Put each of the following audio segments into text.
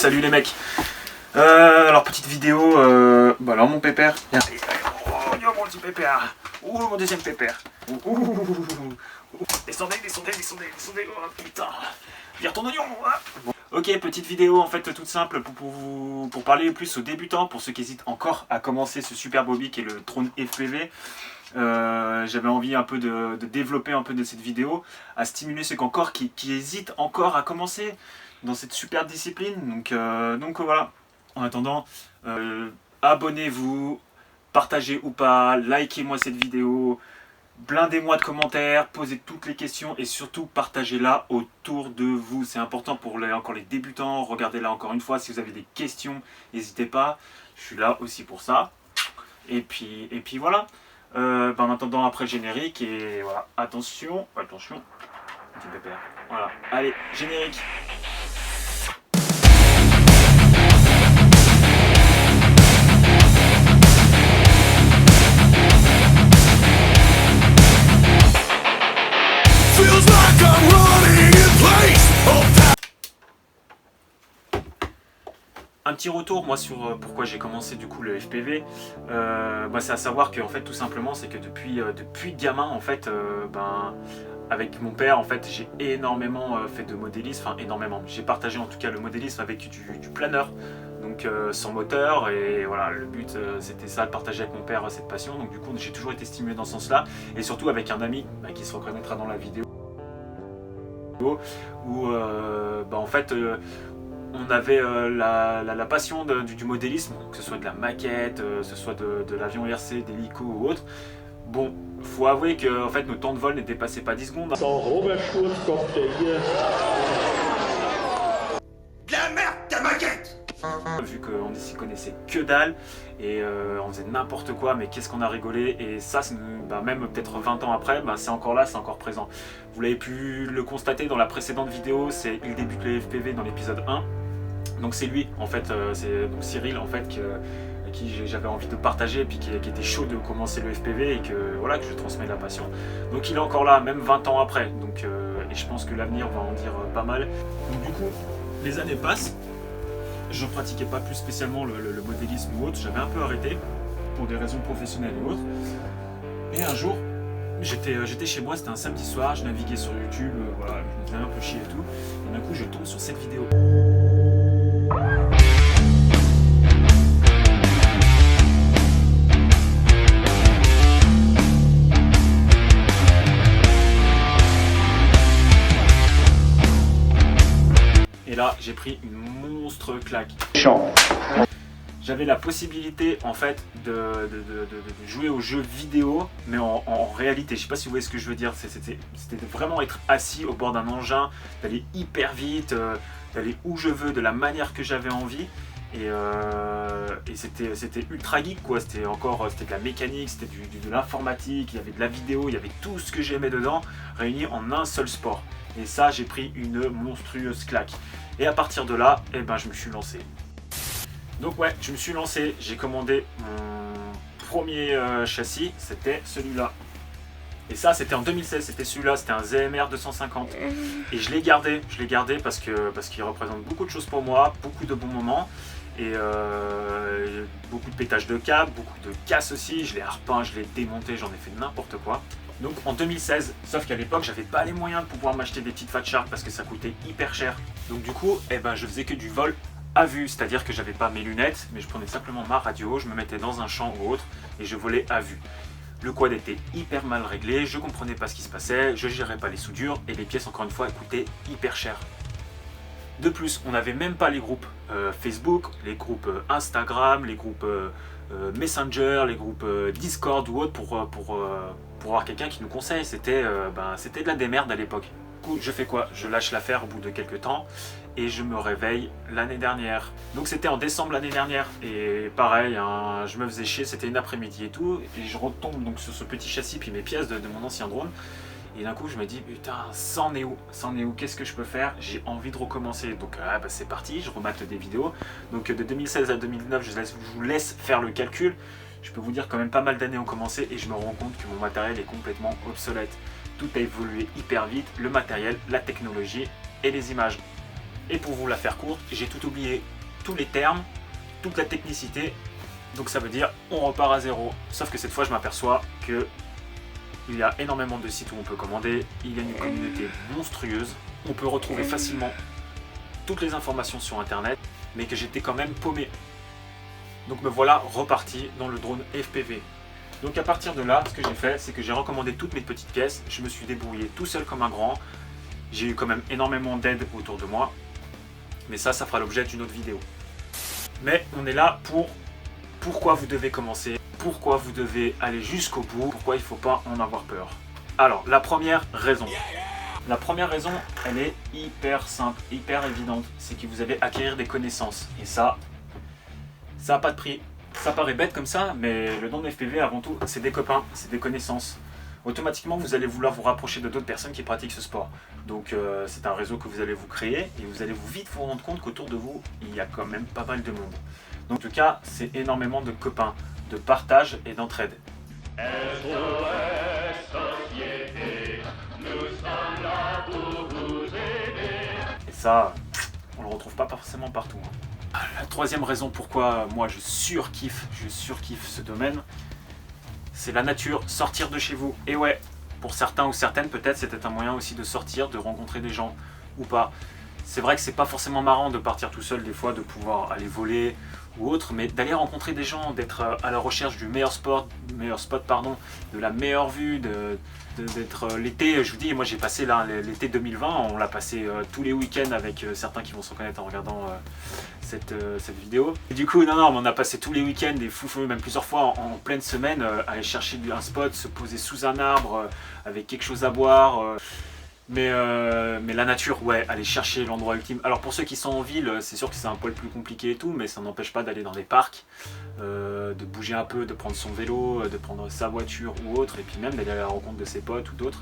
Salut les mecs. Alors petite vidéo, alors mon pépère. Oh mon petit pépère. Ouh mon deuxième pépère. Descendez. Oh putain. Vire ton oignon. Hein. Bon. Ok, petite vidéo en fait toute simple pour parler plus aux débutants, pour ceux qui hésitent encore à commencer ce super hobby qui est le Trône FPV. J'avais envie un peu de développer un peu de cette vidéo, à stimuler ceux qui hésitent encore à commencer dans cette super discipline. Donc voilà, en attendant, abonnez-vous, partagez ou pas, likez-moi cette vidéo, blindez-moi de commentaires, posez toutes les questions et surtout partagez-la autour de vous. C'est important pour les débutants. Regardez-la encore une fois, si vous avez des questions, n'hésitez pas, je suis là aussi pour ça. Et puis voilà. En attendant après le générique et voilà, attention, petit pépère. Voilà, allez, générique. Un petit retour moi sur pourquoi j'ai commencé du coup le FPV, c'est à savoir que en fait tout simplement c'est que depuis gamin en fait avec mon père en fait j'ai énormément fait de modélisme, enfin énormément, j'ai partagé en tout cas le modélisme avec du planeur, donc sans moteur, et voilà le but c'était ça, de partager avec mon père cette passion. Donc du coup j'ai toujours été stimulé dans ce sens là, et surtout avec un ami qui se reconnaîtra dans la vidéo où en fait on avait la passion du modélisme, que ce soit de la maquette, que ce soit de l'avion RC, d'hélico ou autre. Bon, faut avouer que en fait, nos temps de vol ne dépassaient pas 10 secondes. De la merde, ta maquette! Vu qu'on s'y connaissait que dalle, et on faisait n'importe quoi, mais qu'est-ce qu'on a rigolé. Et ça, même peut-être 20 ans après, c'est encore là, c'est encore présent. Vous l'avez pu le constater dans la précédente vidéo, il débute les FPV dans l'épisode 1. Donc c'est lui en fait, c'est donc Cyril en fait à qui j'avais envie de partager, et puis qui était chaud de commencer le FPV, et que voilà, que je transmets la passion. Donc il est encore là, même 20 ans après. Donc et je pense que l'avenir va en dire pas mal. Donc du coup, les années passent. Je pratiquais pas plus spécialement le modélisme ou autre. J'avais un peu arrêté pour des raisons professionnelles et autres. Et un jour, j'étais chez moi, c'était un samedi soir, je naviguais sur YouTube, voilà, je me faisais un peu chier et tout. Et d'un coup, je tombe sur cette vidéo. Et là, j'ai pris une monstre claque. J'avais la possibilité en fait de jouer aux jeux vidéo, mais en réalité. Je sais pas si vous voyez ce que je veux dire. C'était vraiment être assis au bord d'un engin, d'aller hyper vite, d'aller où je veux, de la manière que j'avais envie. Et c'était ultra geek quoi. C'était de la mécanique, c'était de l'informatique, il y avait de la vidéo, il y avait tout ce que j'aimais dedans, réuni en un seul sport. Et ça, j'ai pris une monstrueuse claque. Et à partir de là, je me suis lancé. Donc ouais, je me suis lancé, j'ai commandé mon premier châssis, c'était celui-là. Et ça, c'était en 2016, c'était celui-là, c'était un ZMR 250. Et je l'ai gardé parce qu'il représente beaucoup de choses pour moi, beaucoup de bons moments. Et beaucoup de pétage de câbles, beaucoup de casse aussi, je l'ai repeint, je l'ai démonté, j'en ai fait n'importe quoi. Donc en 2016, sauf qu'à l'époque j'avais pas les moyens de pouvoir m'acheter des petites Fat Shark parce que ça coûtait hyper cher. Donc du coup, je faisais que du vol à vue, c'est-à-dire que j'avais pas mes lunettes, mais je prenais simplement ma radio, je me mettais dans un champ ou autre et je volais à vue. Le quad était hyper mal réglé, je comprenais pas ce qui se passait, je gérais pas les soudures et les pièces encore une fois coûtaient hyper cher. De plus, on n'avait même pas les groupes Facebook, les groupes Instagram, les groupes Messenger, les groupes Discord ou autre pour avoir quelqu'un qui nous conseille. C'était de la démerde à l'époque. Du coup, je fais quoi? Je lâche l'affaire au bout de quelques temps et je me réveille l'année dernière. Donc c'était en décembre l'année dernière et pareil, je me faisais chier, c'était une après-midi et tout, et je retombe donc sur ce petit châssis puis mes pièces de mon ancien drone. Et d'un coup je me dis putain, c'en est où, qu'est-ce que je peux faire? J'ai envie de recommencer. Donc c'est parti, je remate des vidéos. Donc de 2016 à 2019, je vous laisse faire le calcul. Je peux vous dire quand même pas mal d'années ont commencé et je me rends compte que mon matériel est complètement obsolète. Tout a évolué hyper vite, le matériel, la technologie et les images. Et pour vous la faire courte, j'ai tout oublié, tous les termes, toute la technicité. Donc ça veut dire on repart à zéro. Sauf que cette fois je m'aperçois que il y a énormément de sites où on peut commander, il y a une communauté monstrueuse, on peut retrouver facilement toutes les informations sur internet, mais que j'étais quand même paumé. Donc me voilà reparti dans le drone FPV. Donc à partir de là, ce que j'ai fait, c'est que j'ai recommandé toutes mes petites pièces, je me suis débrouillé tout seul comme un grand, j'ai eu quand même énormément d'aide autour de moi, mais ça fera l'objet d'une autre vidéo. Mais on est là pour pourquoi vous devez commencer, pourquoi vous devez aller jusqu'au bout, pourquoi il ne faut pas en avoir peur. Alors, la première raison. La première raison, elle est hyper simple, hyper évidente, c'est que vous allez acquérir des connaissances. Et ça n'a pas de prix. Ça paraît bête comme ça, mais le don de FPV, avant tout, c'est des copains, c'est des connaissances. Automatiquement, vous allez vouloir vous rapprocher de d'autres personnes qui pratiquent ce sport. Donc, c'est un réseau que vous allez vous créer et vous allez vite vous rendre compte qu'autour de vous, il y a quand même pas mal de monde. Donc, en tout cas, c'est énormément de copains, de partage et d'entraide. Et ça, on le retrouve pas forcément partout. La troisième raison pourquoi moi je surkiffe ce domaine, c'est la nature, sortir de chez vous. Et ouais, pour certains ou certaines, peut-être c'était un moyen aussi de sortir, de rencontrer des gens ou pas. C'est vrai que c'est pas forcément marrant de partir tout seul des fois, de pouvoir aller voler ou autre, mais d'aller rencontrer des gens, d'être à la recherche du meilleur spot, de la meilleure vue, d'être l'été. Je vous dis, moi j'ai passé là l'été 2020, on l'a passé tous les week-ends avec certains qui vont se reconnaître en regardant cette vidéo. Et du coup, non, mais on a passé tous les week-ends, des fous, même plusieurs fois en pleine semaine, aller chercher un spot, se poser sous un arbre avec quelque chose à boire. Mais la nature, ouais, aller chercher l'endroit ultime. Alors pour ceux qui sont en ville, c'est sûr que c'est un poil plus compliqué et tout, mais ça n'empêche pas d'aller dans des parcs, de bouger un peu, de prendre son vélo, de prendre sa voiture ou autre, et puis même d'aller à la rencontre de ses potes ou d'autres.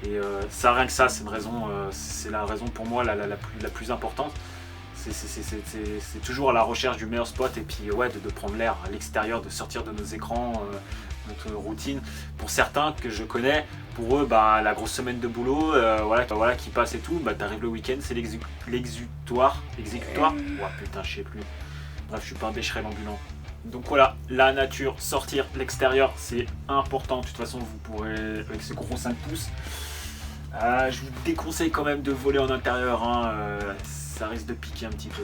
Et ça, rien que ça, c'est une raison, c'est la raison pour moi la plus importante. C'est toujours à la recherche du meilleur spot et puis ouais, de prendre l'air à l'extérieur, de sortir de nos écrans, notre routine. Pour certains que je connais, pour eux, bah, la grosse semaine de boulot, voilà, qui passe et tout, bah, t'arrives le week-end, c'est l'exécutoire. Ouais, putain, je sais plus. Bref, je suis pas un bécherel ambulant. Donc voilà, la nature, sortir, l'extérieur, c'est important. De toute façon, vous pourrez, avec ce gros 5 pouces, je vous déconseille quand même de voler en intérieur, hein, ça risque de piquer un petit peu.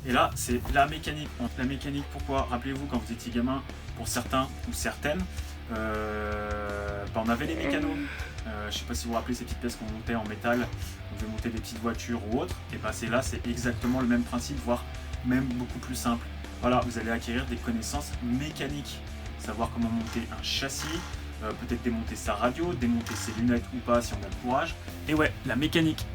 Et là, c'est la mécanique. La mécanique, pourquoi? Rappelez-vous, quand vous étiez gamin, pour certains ou certaines, on avait les mécanos. Je ne sais pas si vous vous rappelez ces petites pièces qu'on montait en métal, on devait monter des petites voitures ou autres. Et ben c'est là, c'est exactement le même principe, voire même beaucoup plus simple. Voilà, vous allez acquérir des connaissances mécaniques, savoir comment monter un châssis, peut-être démonter sa radio, démonter ses lunettes ou pas si on a le courage. Et ouais, la mécanique.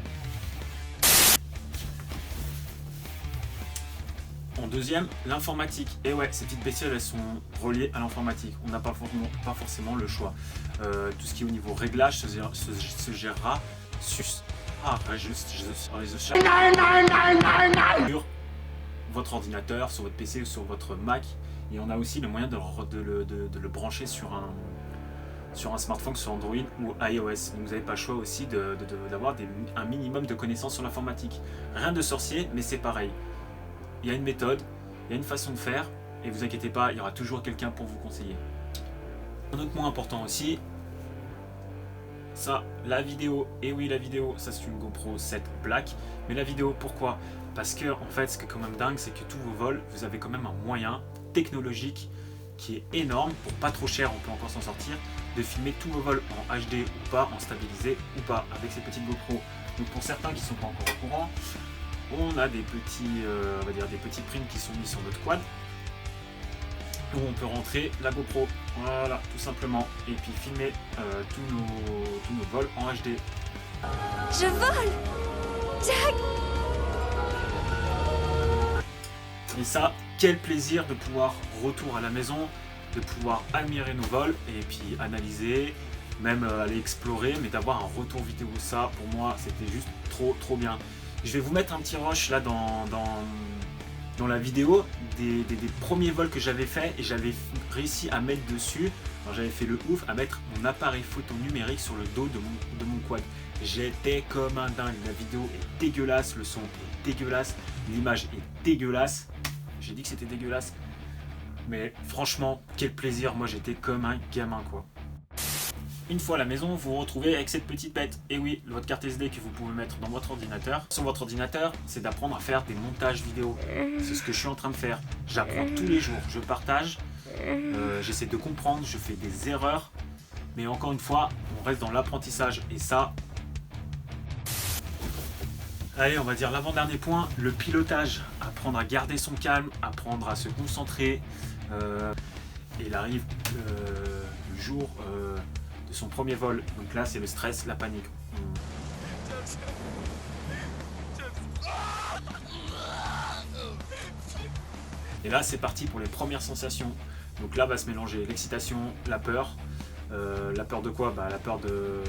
En deuxième, l'informatique. Et ouais, ces petites bestioles, elles sont reliées à l'informatique. On n'a pas forcément le choix. Tout ce qui est au niveau réglage se gérera sur votre ordinateur, sur votre PC ou sur votre Mac. Et on a aussi le moyen de le brancher sur un smartphone, sur Android ou iOS. Donc vous n'avez pas le choix aussi d'avoir un minimum de connaissances sur l'informatique. Rien de sorcier, mais c'est pareil. Il y a une méthode, il y a une façon de faire, et vous inquiétez pas, il y aura toujours quelqu'un pour vous conseiller. Un autre point important aussi, ça, la vidéo. Et oui, la vidéo, ça c'est une GoPro 7 Black. Mais la vidéo, pourquoi? Parce que en fait, ce qui est quand même dingue, c'est que tous vos vols, vous avez quand même un moyen technologique qui est énorme, pour pas trop cher, on peut encore s'en sortir, de filmer tous vos vols en HD ou pas, en stabilisé ou pas, avec ces petites GoPro. Donc pour certains qui ne sont pas encore au courant, on a des petits, on va dire des petits primes qui sont mis sur notre quad, où on peut rentrer la GoPro, voilà, tout simplement, et puis filmer tous nos vols en HD. Je vole, Jack. Et ça, quel plaisir de pouvoir retour à la maison, de pouvoir admirer nos vols et puis analyser, même aller explorer, mais d'avoir un retour vidéo, ça pour moi c'était juste trop bien. Je vais vous mettre un petit rush là dans dans la vidéo des premiers vols que j'avais fait et j'avais réussi à mettre dessus, alors j'avais fait le ouf, à mettre mon appareil photo numérique sur le dos de mon quad. J'étais comme un dingue, la vidéo est dégueulasse, le son est dégueulasse, l'image est dégueulasse. J'ai dit que c'était dégueulasse, mais franchement, quel plaisir, moi j'étais comme un gamin quoi. Une fois à la maison, vous vous retrouvez avec cette petite bête. Et oui, votre carte SD que vous pouvez mettre dans votre ordinateur. Sur votre ordinateur, c'est d'apprendre à faire des montages vidéo. C'est ce que je suis en train de faire. J'apprends tous les jours, je partage, j'essaie de comprendre, je fais des erreurs. Mais encore une fois, on reste dans l'apprentissage. Et ça... Allez, on va dire l'avant-dernier point, le pilotage. Apprendre à garder son calme, apprendre à se concentrer. Et il arrive le jour... de son premier vol, donc là c'est le stress, la panique. Et là c'est parti pour les premières sensations. Donc là va se mélanger l'excitation, la peur. La peur de quoi? La peur de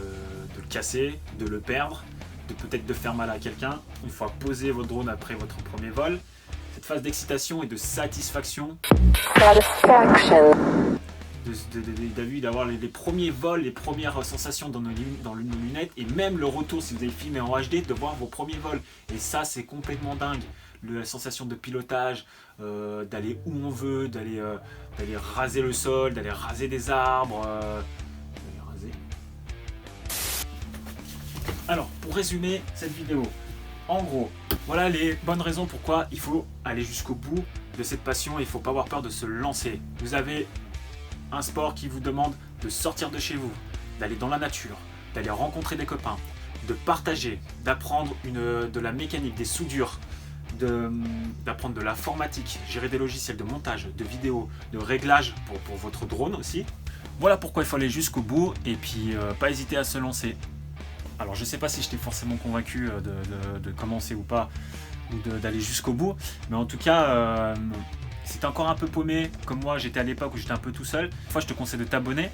le casser, de le perdre, de peut-être de faire mal à quelqu'un. Une fois posé votre drone après votre premier vol, cette phase d'excitation et de satisfaction. D'avoir les premiers vols, les premières sensations dans nos lunettes, et même le retour si vous avez filmé en HD, de voir vos premiers vols. Et ça c'est complètement dingue, la sensation de pilotage, d'aller où on veut, d'aller raser le sol, d'aller raser des arbres, Alors pour résumer cette vidéo, en gros, voilà les bonnes raisons pourquoi il faut aller jusqu'au bout de cette passion et il ne faut pas avoir peur de se lancer. Vous avez un sport qui vous demande de sortir de chez vous, d'aller dans la nature, d'aller rencontrer des copains, de partager, d'apprendre de la mécanique, des soudures, d'apprendre de l'informatique, gérer des logiciels de montage, de vidéo, de réglage pour votre drone aussi. Voilà pourquoi il faut aller jusqu'au bout et puis pas hésiter à se lancer. Alors je sais pas si je t'ai forcément convaincu de commencer ou pas, ou d'aller jusqu'au bout, mais en tout cas... si t'es encore un peu paumé, comme moi j'étais à l'époque où j'étais un peu tout seul, une fois je te conseille de t'abonner.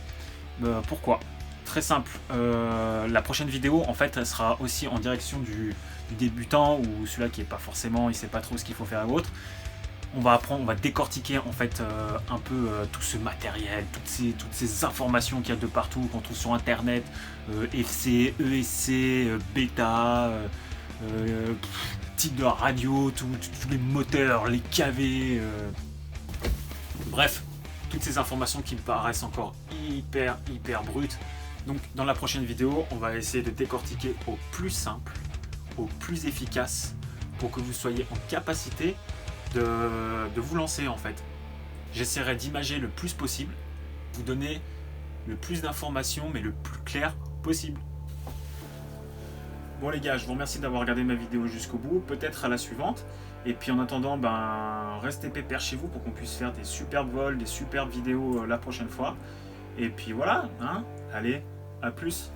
Pourquoi? Très simple, la prochaine vidéo en fait elle sera aussi en direction du débutant ou celui-là qui est pas forcément, il sait pas trop ce qu'il faut faire ou autre. On va apprendre, on va décortiquer en fait un peu tout ce matériel, toutes ces informations qu'il y a de partout qu'on trouve sur internet, FC, ESC, bêta, type de radio, tous les moteurs, les KV, bref, toutes ces informations qui me paraissent encore hyper brutes. Donc dans la prochaine vidéo, on va essayer de décortiquer au plus simple, au plus efficace, pour que vous soyez en capacité de vous lancer en fait. J'essaierai d'imager le plus possible, vous donner le plus d'informations, mais le plus clair possible. Bon les gars, je vous remercie d'avoir regardé ma vidéo jusqu'au bout, peut-être à la suivante. Et puis en attendant, restez pépère chez vous pour qu'on puisse faire des superbes vols, des superbes vidéos la prochaine fois. Et puis voilà, hein, allez, à plus.